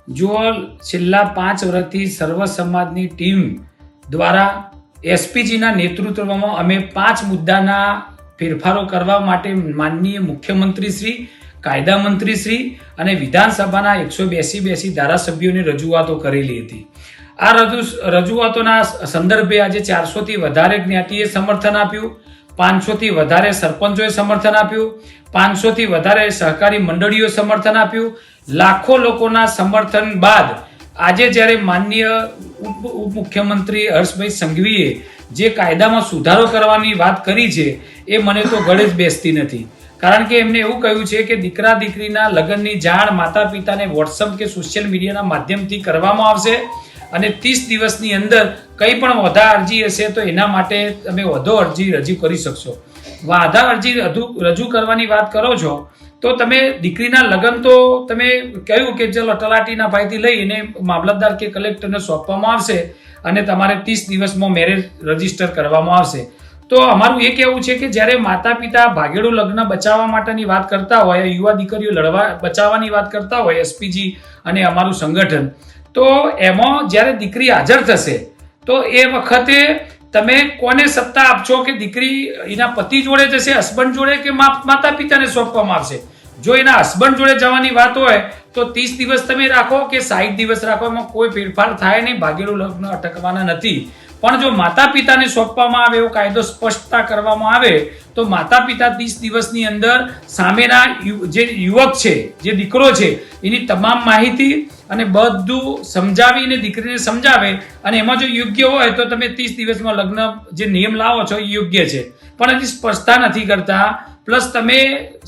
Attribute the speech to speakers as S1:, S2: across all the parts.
S1: જો છેલ્લા 5 વર્ષથી સર્વ સમાજની ટીમ દ્વારા એસપીજીના નેતૃત્વમાં અમે 5 મુદ્દાના ફેરફારો કરવા માટે માનનીય મુખ્યમંત્રી શ્રી, કાયદા મંત્રી શ્રી અને વિધાનસભાના 182 ધારાસભ્યોને રજૂઆતો કરેલી હતી. આ રજૂઆતોના સંદર્ભે આજે 400 થી વધારે જ્ઞાતિએ સમર્થન આપ્યું, 500 થી વધારે સરપંચોએ સમર્થન આપ્યું, 500 થી વધારે સહકારી મંડળીઓ સમર્થન આપ્યું. લાખો લોકોના સમર્થન બાદ આજે જ્યારે માનનીય ઉપમુખ્યમંત્રી હર્ષભાઈ સંઘવીએ જે કાયદામાં સુધારો કરવાની વાત કરી છે એ મને તો ગળે જ બેસતી નથી. કારણ કે એમને એવું કહ્યું છે કે દીકરા દીકરીના લગ્નની જાણ માતા પિતાને વોટ્સઅપ કે સોશિયલ મીડિયાના માધ્યમથી કરવામાં આવશે અને 30 દિવસની અંદર કંઈ પણ વાંધા અરજી હશે તો એના માટે તમે વધુ અરજી રજૂ કરી શકશો. વાંધા અરજી રજૂ કરવાની વાત કરો છો તો તમે દીકરીના લગ્ન તો તમે કહ્યું કે ચલો તલાટીના ભાઈથી લઈ એને મામલતદાર કે કલેક્ટરને સોંપવામાં આવશે અને તમારે 30 દિવસમાં મેરેજ રજીસ્ટર કરવામાં આવશે. તો અમારું એ કહેવું છે કે જ્યારે માતા પિતા ભાગેડું લગ્ન બચાવવા માટેની વાત કરતા હોય, યુવા દીકરીઓ બચાવવાની વાત કરતા હોય એસપીજી અને અમારું સંગઠન, તો એમાં જ્યારે દીકરી હાજર થશે તો એ વખતે તમે કોને સત્તા આપશો કે દીકરી એના પતિ જોડે જશે, હસબન્ડ જોડે, કે માતા પિતાને સોંપવામાં આવશે? જો એના હસબન્ડ જોડે જવાની વાત હોય તો 30 દિવસ તમે રાખો કે 60 દિવસ રાખો, એમાં કોઈ ફેરફાર થાય નહીં, ભાગેડું લગ્ન અટકવાના નથી. પણ જો માતા પિતાને સોંપવામાં આવે એવો કાયદો સ્પષ્ટતા કરવામાં આવે તો માતા પિતા 30 દિવસની અંદર સામેના જે યુવક છે, જે દીકરો છે, એની તમામ માહિતી અને બધું સમજાવીને દીકરીને સમજાવે અને એમાં જો યોગ્ય હોય તો તમે 30 દિવસમાં લગ્ન જે નિયમ લાવો છો એ યોગ્ય છે. પણ હજી સ્પષ્ટતા નથી કરતા. પ્લસ તમે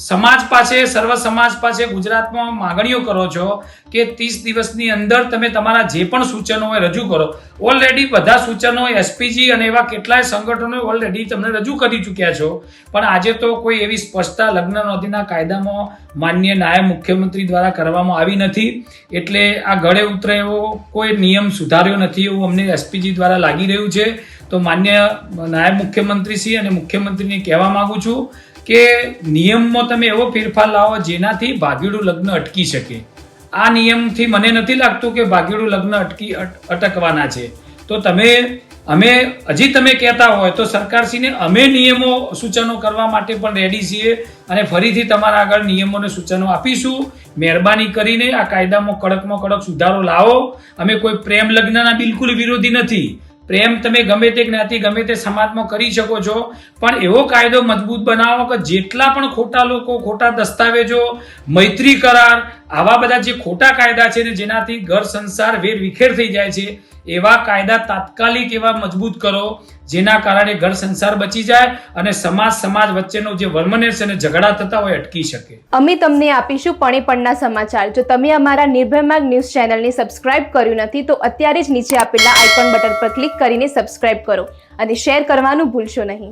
S1: સમાજ પાસે, સર્વ સમાજ પાસે ગુજરાતમાં માગણીઓ કરો છો કે 30 દિવસની અંદર તમે તમારા જે પણ સૂચનો હોય રજૂ કરો. ઓલરેડી બધા સૂચનો એસપીજી અને એવા કેટલાય સંગઠનો ઓલરેડી તમને રજૂ કરી ચૂક્યા છો, પણ આજે તો કોઈ એવી સ્પષ્ટતા લગ્ન નોંધણીના કાયદામાં માનનીય નાયબ મુખ્યમંત્રી દ્વારા કરવામાં આવી નથી. એટલે આ ગળે ઉતરે એવો કોઈ નિયમ સુધાર્યો નથી એવું અમને એસપીજી દ્વારા લાગી રહ્યું છે. તો માન્ય નાયબ મુખ્યમંત્રી શ્રી અને મુખ્યમંત્રીને કહેવા માંગુ છું કે નિયમમાં તમે એવો ફેરફાર લાવો જેનાથી ભાગેડું લગ્ન અટકી શકે. આ નિયમથી મને નથી લાગતું કે ભાગેડું લગ્ન અટકવાના છે. તો અમે હજી તમે કહેતા હોય તો સરકારશ્રીને અમે નિયમો સૂચનો કરવા માટે પણ રેડી છીએ અને ફરીથી તમારા આગળ નિયમોને સૂચનો આપીશું. મહેરબાની કરીને આ કાયદામાં કડકમાં કડક સુધારો લાવો. અમે કોઈ પ્રેમ લગ્નના બિલકુલ વિરોધી નથી. પ્રેમ તમે ગમે તે જ્ઞાતિ, ગમે તે સમાજમાં કરી શકો છો, પણ એવો કાયદો મજબૂત બનાવો કે જેટલા પણ ખોટા લોકો, ખોટા દસ્તાવેજો, મૈત્રી કરાર, આવા બધા જે ખોટા કાયદા છે ને જેનાથી ઘર સંસાર વેર વિખેર થઈ જાય છે, એવા કાયદા તાત્કાલિક એવા મજબૂત કરો જેના કારણે ઘર સંસાર બચી જાય અને સમાજ વચ્ચેનો જે વર્મનેસ અને ઝઘડા થતા હોય અટકી શકે.
S2: અમે તમને આપીશું પળેપળના સમાચાર. જો તમે અમારા નિર્ભય માર્ગ ન્યૂઝ ચેનલને સબસ્ક્રાઇબ કર્યું નથી તો અત્યારે જ નીચે આપેલા આઇકોન બટન પર ક્લિક કરીને સબસ્ક્રાઇબ કરો અને શેર કરવાનું ભૂલશો નહીં.